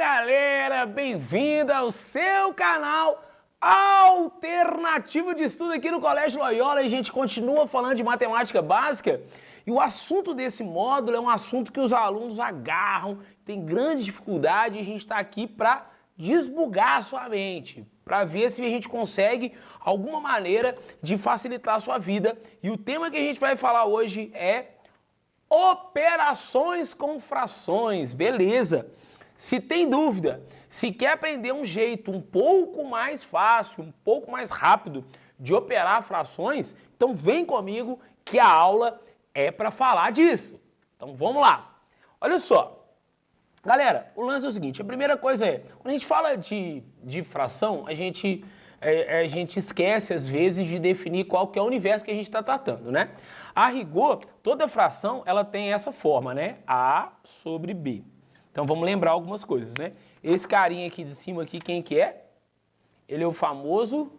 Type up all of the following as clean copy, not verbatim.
galera, bem-vinda ao seu canal alternativo de estudo aqui no Colégio Loyola. E a gente continua falando de matemática básica e o assunto desse módulo é um assunto que os alunos agarram, tem grande dificuldade e a gente está aqui para desbugar a sua mente, para ver se a gente consegue alguma maneira de facilitar a sua vida. E o tema que a gente vai falar hoje é operações com frações, beleza? Se tem dúvida, se quer aprender um jeito um pouco mais fácil, um pouco mais rápido de operar frações, então vem comigo que a aula é para falar disso. Então vamos lá. Olha só, galera, o lance é o seguinte, a primeira coisa é, quando a gente fala de fração, a gente esquece às vezes de definir qual que é o universo que a gente está tratando, né? A rigor, toda fração ela tem essa forma, né? A sobre B. Então vamos lembrar algumas coisas, né? Esse carinha aqui de cima aqui, quem que é? Ele é o famoso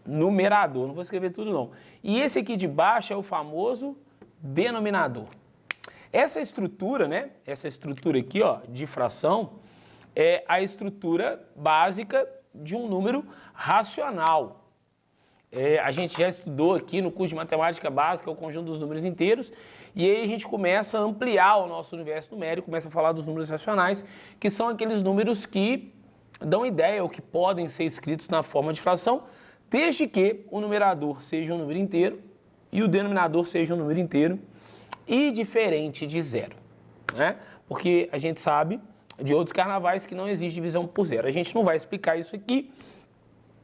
numerador, não vou escrever tudo não. E esse aqui de baixo é o famoso denominador. Essa estrutura, né? Essa estrutura aqui, ó, de fração, é a estrutura básica de um número racional. A gente já estudou aqui no curso de matemática básica o conjunto dos números inteiros e aí a gente começa a ampliar o nosso universo numérico, começa a falar dos números racionais, que são aqueles números que dão ideia ou que podem ser escritos na forma de fração, desde que o numerador seja um número inteiro e o denominador seja um número inteiro e diferente de zero, né? Porque a gente sabe de outros carnavais que não existe divisão por zero. A gente não vai explicar isso aqui,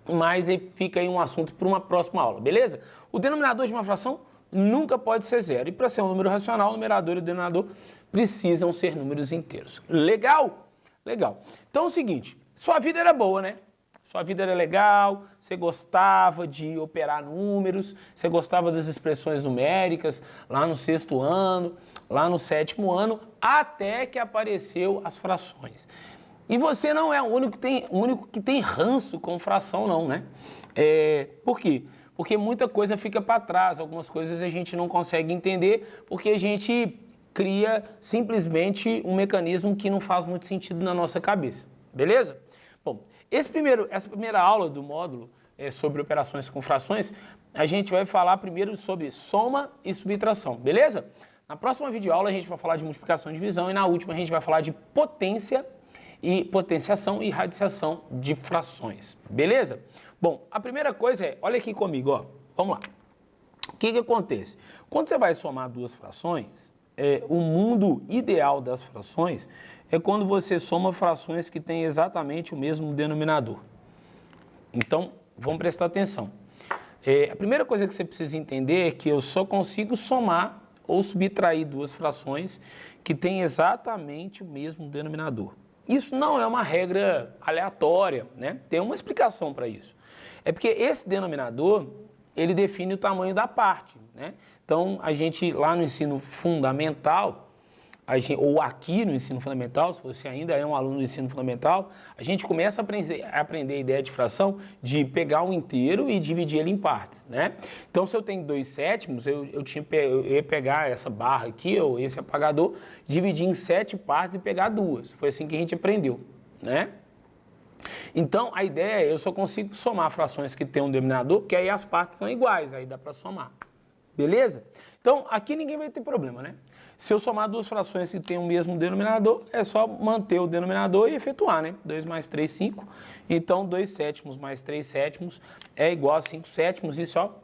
mas fica aí um assunto para uma próxima aula, beleza? O denominador de uma fração nunca pode ser zero. E para ser um número racional, o numerador e o denominador precisam ser números inteiros. Legal? Legal. Então é o seguinte, sua vida era boa, né? Sua vida era legal, você gostava de operar números, você gostava das expressões numéricas lá no 6º ano, lá no 7º ano, até que apareceu as frações. E você não é o único que tem ranço com fração, não, né? Por quê? Porque muita coisa fica para trás, algumas coisas a gente não consegue entender, porque a gente cria simplesmente um mecanismo que não faz muito sentido na nossa cabeça, beleza? Bom, essa primeira aula do módulo sobre operações com frações, a gente vai falar primeiro sobre soma e subtração, beleza? Na próxima videoaula a gente vai falar de multiplicação e divisão e na última a gente vai falar de potência e potenciação e radiciação de frações, beleza? Bom, a primeira coisa é, olha aqui comigo, ó, vamos lá. O que acontece? Quando você vai somar duas frações, o mundo ideal das frações é quando você soma frações que têm exatamente o mesmo denominador. Então, vamos prestar atenção. A primeira coisa que você precisa entender é que eu só consigo somar ou subtrair duas frações que têm exatamente o mesmo denominador. Isso não é uma regra aleatória, né? Tem uma explicação para isso. É porque esse denominador, ele define o tamanho da parte, né? Então, a gente lá no ensino fundamental, ou aqui no ensino fundamental, se você ainda é um aluno do ensino fundamental, a gente começa a aprender a ideia de fração de pegar um inteiro e dividir ele em partes, né? Então, se eu tenho 2/7, eu ia pegar essa barra aqui, ou esse apagador, dividir em 7 partes e pegar 2. Foi assim que a gente aprendeu, né? Então, a ideia é, eu só consigo somar frações que tem um denominador, porque aí as partes são iguais, aí dá para somar. Beleza? Então, aqui ninguém vai ter problema, né? Se eu somar duas frações que têm o mesmo denominador, é só manter o denominador e efetuar, né? 2 mais 3, 5. Então, 2/7 mais 3/7 é igual a 5/7 e só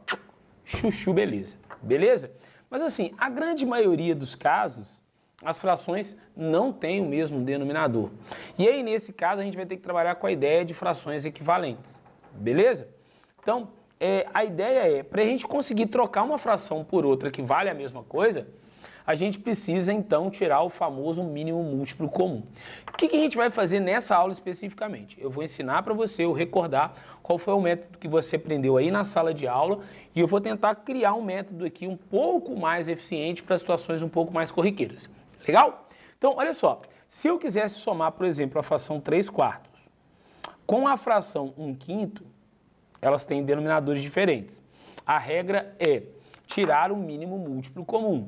chuchu, beleza. Beleza? Mas assim, a grande maioria dos casos, as frações não têm o mesmo denominador. E aí, nesse caso, a gente vai ter que trabalhar com a ideia de frações equivalentes. Beleza? Então, a ideia é, para a gente conseguir trocar uma fração por outra que vale a mesma coisa, a gente precisa, então, tirar o famoso mínimo múltiplo comum. O que a gente vai fazer nessa aula especificamente? Eu vou ensinar para você, eu recordar qual foi o método que você aprendeu aí na sala de aula e eu vou tentar criar um método aqui um pouco mais eficiente para situações um pouco mais corriqueiras. Legal? Então, olha só, se eu quisesse somar, por exemplo, a fração 3/4 com a fração 1/5, elas têm denominadores diferentes. A regra é tirar o mínimo múltiplo comum.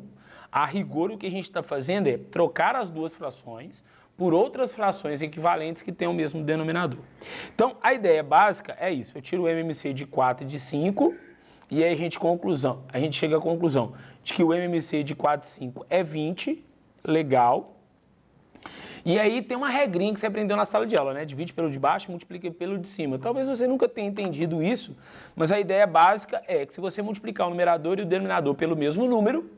A rigor, o que a gente está fazendo é trocar as duas frações por outras frações equivalentes que têm o mesmo denominador. Então, a ideia básica é isso. Eu tiro o MMC de 4 e de 5, e aí a gente chega à conclusão de que o MMC de 4 e 5 é 20, legal. E aí tem uma regrinha que você aprendeu na sala de aula, né? Divide pelo de baixo, multiplica pelo de cima. Talvez você nunca tenha entendido isso, mas a ideia básica é que se você multiplicar o numerador e o denominador pelo mesmo número,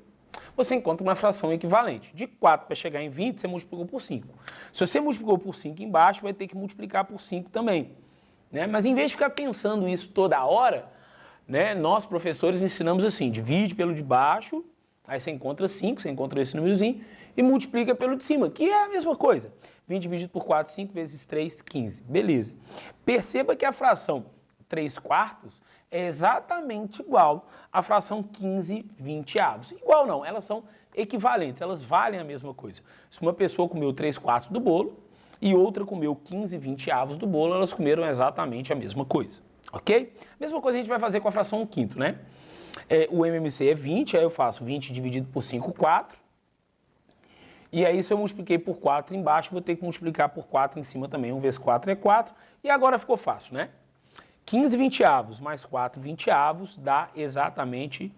você encontra uma fração equivalente. De 4 para chegar em 20, você multiplicou por 5. Se você multiplicou por 5 embaixo, vai ter que multiplicar por 5 também. Né? Mas em vez de ficar pensando isso toda hora, né, nós, professores, ensinamos assim, divide pelo de baixo, aí você encontra 5, você encontra esse númerozinho, e multiplica pelo de cima, que é a mesma coisa. 20 dividido por 4, 5 vezes 3, 15. Beleza. Perceba que a fração 3/4 é exatamente igual à fração 15 20avos. Igual não, elas são equivalentes, elas valem a mesma coisa. Se uma pessoa comeu 3/4 do bolo e outra comeu 15 20avos do bolo, elas comeram exatamente a mesma coisa. Ok? Mesma coisa a gente vai fazer com a fração 1/5, né? O MMC é 20, aí eu faço 20 dividido por 5, 4. E aí, se eu multipliquei por 4 embaixo, vou ter que multiplicar por 4 em cima também. 1 vezes 4 é 4. E agora ficou fácil, né? 15 20avos mais 4 20avos dá exatamente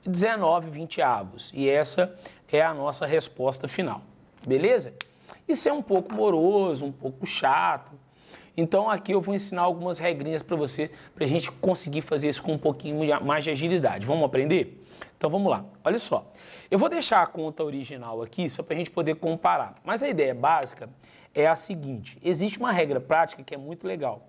19 20avos. E essa é a nossa resposta final. Beleza? Isso é um pouco moroso, um pouco chato. Então, aqui eu vou ensinar algumas regrinhas para você, para a gente conseguir fazer isso com um pouquinho mais de agilidade. Vamos aprender? Então, vamos lá. Olha só. Eu vou deixar a conta original aqui, só para a gente poder comparar. Mas a ideia básica é a seguinte. Existe uma regra prática que é muito legal.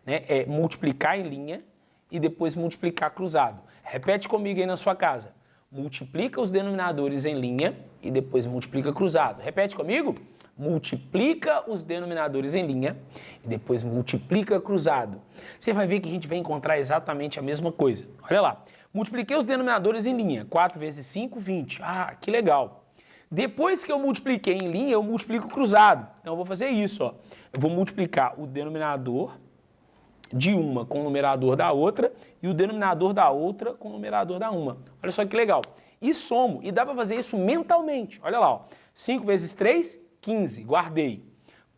Né? É multiplicar em linha e depois multiplicar cruzado. Repete comigo aí na sua casa. Multiplica os denominadores em linha e depois multiplica cruzado. Repete comigo. Multiplica os denominadores em linha e depois multiplica cruzado. Você vai ver que a gente vai encontrar exatamente a mesma coisa. Olha lá. Multipliquei os denominadores em linha. 4 vezes 5, 20. Ah, que legal. Depois que eu multipliquei em linha, eu multiplico cruzado. Então, eu vou fazer isso, ó. Eu vou multiplicar o denominador de uma com o numerador da outra e o denominador da outra com o numerador da uma. Olha só que legal. E somo. E dá para fazer isso mentalmente. Olha lá, ó. 5 vezes 3, 15. Guardei.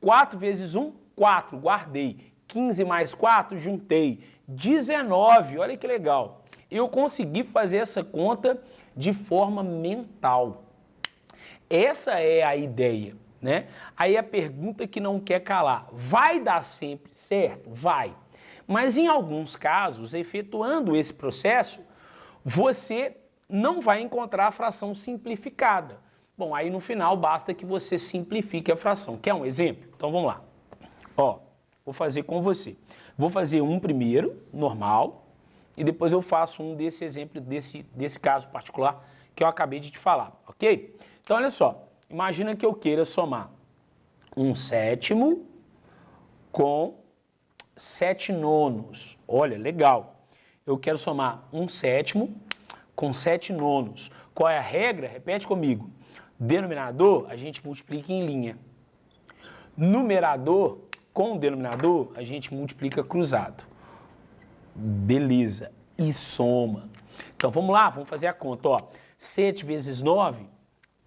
4 vezes 1, 4. Guardei. 15 mais 4, juntei. 19. Olha que legal. Eu consegui fazer essa conta de forma mental. Essa é a ideia, né? Aí a pergunta que não quer calar, vai dar sempre certo? Vai. Mas em alguns casos, efetuando esse processo, você não vai encontrar a fração simplificada. Bom, aí no final basta que você simplifique a fração. Quer um exemplo? Então vamos lá. Ó, vou fazer com você. Vou fazer um primeiro, normal, e depois eu faço um desse exemplo, desse caso particular que eu acabei de te falar, ok? Então, olha só, imagina que eu queira somar 1/7 com 7/9. Olha, legal. Eu quero somar 1/7 com 7/9. Qual é a regra? Repete comigo. Denominador, a gente multiplica em linha. Numerador, com o denominador, a gente multiplica cruzado. Beleza. E soma. Então, vamos lá, vamos fazer a conta. Ó. 7 vezes 9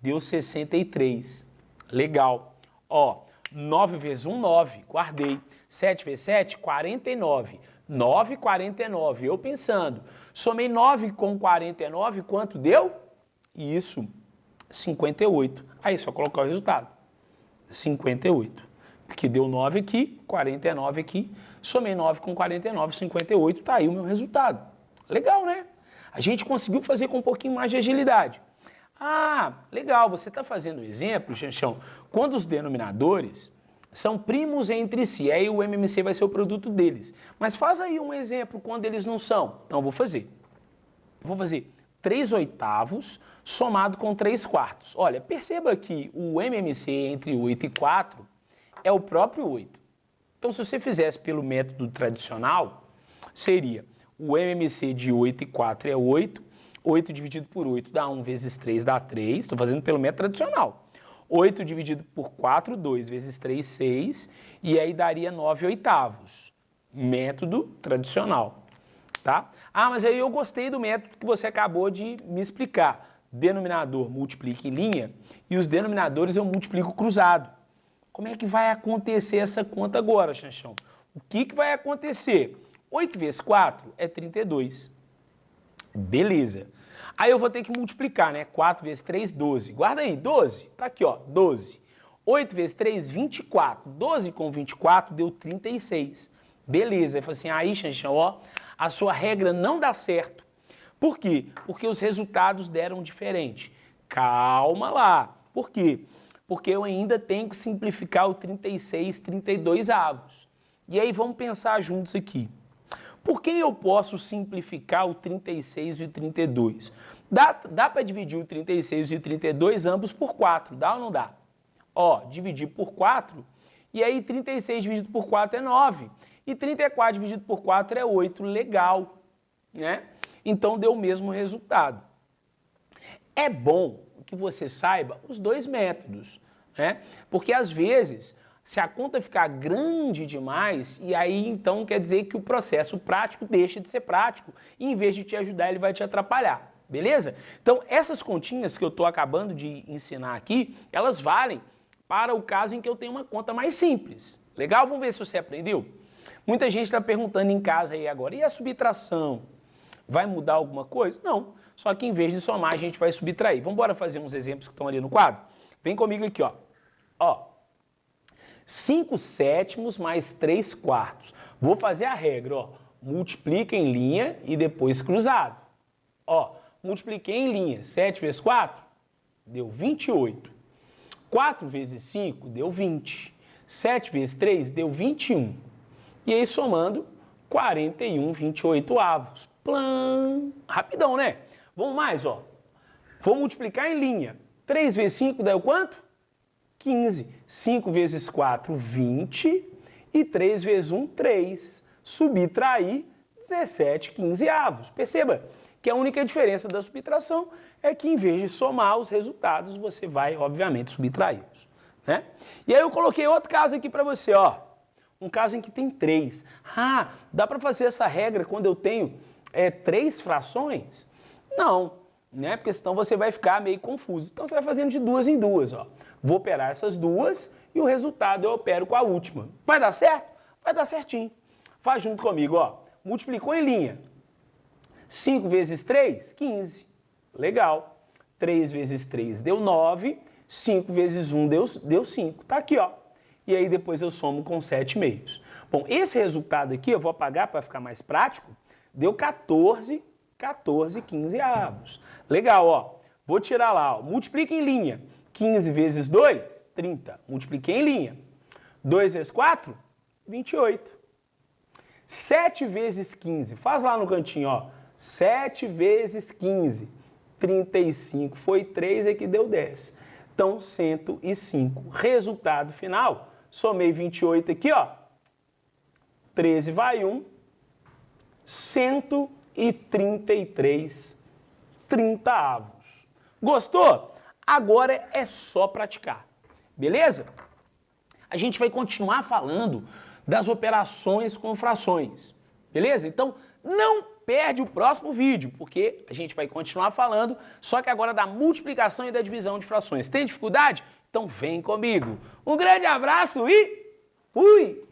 deu 63. Legal. Ó, 9 vezes 1, 9. Guardei. 7 vezes 7, 49. 9, 49. Eu pensando. Somei 9 com 49, quanto deu? Isso, 58. Aí, só colocar o resultado. 58. Porque deu 9 aqui, 49 aqui. Somei 9 com 49, 58. Tá aí o meu resultado. Legal, né? A gente conseguiu fazer com um pouquinho mais de agilidade. Ah, legal, você está fazendo o exemplo, Chanchão, quando os denominadores são primos entre si, aí o MMC vai ser o produto deles. Mas faz aí um exemplo quando eles não são. Então, eu vou fazer. Vou fazer 3/8 somado com 3/4. Olha, perceba que o MMC entre 8 e 4 é o próprio 8. Então, se você fizesse pelo método tradicional, seria o MMC de 8 e 4 é 8. 8 dividido por 8 dá 1 vezes 3 dá 3. Estou fazendo pelo método tradicional. 8 dividido por 4, 2 vezes 3, 6. E aí daria 9/8. Método tradicional. Tá? Ah, mas aí eu gostei do método que você acabou de me explicar. Denominador multiplica em linha e os denominadores eu multiplico cruzado. como é que vai acontecer essa conta agora, Xanxão? O que vai acontecer? 8 vezes 4 é 32. Beleza. Aí eu vou ter que multiplicar, né? 4 vezes 3, 12. Guarda aí, 12. Tá aqui, ó, 12. 8 vezes 3, 24. 12 com 24 deu 36. Beleza. Eu falei assim, aí, Xanxão, ó, a sua regra não dá certo. Por quê? Porque os resultados deram diferente. Calma lá. Por quê? Porque eu ainda tenho que simplificar o 36, 32 avos. E aí vamos pensar juntos aqui. Por que eu posso simplificar o 36 e o 32? Dá para dividir o 36 e o 32 ambos por 4, dá ou não dá? Ó, dividir por 4, e aí 36 dividido por 4 é 9. E 34 dividido por 4 é 8, legal, né? Então deu o mesmo resultado. É bom que você saiba os dois métodos, né? Porque às vezes, se a conta ficar grande demais, e aí então quer dizer que o processo prático deixa de ser prático, e em vez de te ajudar, ele vai te atrapalhar, beleza? Então essas continhas que eu estou acabando de ensinar aqui, elas valem para o caso em que eu tenho uma conta mais simples. Legal? Vamos ver se você aprendeu? Muita gente está perguntando em casa aí agora, e a subtração? Vai mudar alguma coisa? Não. Só que em vez de somar, a gente vai subtrair. Vamos embora fazer uns exemplos que estão ali no quadro? Vem comigo aqui, ó. Ó, 5 sétimos mais 3 quartos. Vou fazer a regra, ó. Multiplica em linha e depois cruzado. Ó, multipliquei em linha. 7 vezes 4 deu 28. 4 vezes 5 deu 20. 7 vezes 3 deu 21. E aí somando 41, 28 avos. Plã! Rapidão, né? Vamos mais, ó. Vou multiplicar em linha. 3 vezes 5 deu quanto? 15. 5 vezes 4, 20. E 3 vezes 1, 3. Subtrair 17 quinzeavos. Perceba que a única diferença da subtração é que em vez de somar os resultados, você vai, obviamente, subtraí-los, né? E aí eu coloquei outro caso aqui para você, ó. Um caso em que tem 3. Ah, dá para fazer essa regra quando eu tenho 3 frações? Não, né? Porque senão você vai ficar meio confuso. Então você vai fazendo de 2 em 2, ó. Vou operar essas duas e o resultado eu opero com a última. Vai dar certo? Vai dar certinho. Faz junto comigo, ó. Multiplicou em linha. 5 vezes 3, 15. Legal. 3 vezes 3 deu 9. 5 vezes 1 deu 5. Tá aqui, ó. E aí depois eu somo com 7 meios. Bom, esse resultado aqui eu vou apagar para ficar mais prático. Deu 14 quinzeavos. Legal, ó. Vou tirar lá, ó. Multiplica em linha. 15 vezes 2, 30. Multipliquei em linha. 2 vezes 4, 28. 7 vezes 15. Faz lá no cantinho, ó. 7 vezes 15. 35. Foi 3, aqui deu 10. Então, 105. Resultado final. Somei 28 aqui, ó. 13 vai 1. 133 30avos. Gostou? Agora é só praticar. Beleza? A gente vai continuar falando das operações com frações. Beleza? Então, não perde o próximo vídeo, porque a gente vai continuar falando, só que agora da multiplicação e da divisão de frações. Tem dificuldade? Então vem comigo. Um grande abraço e fui!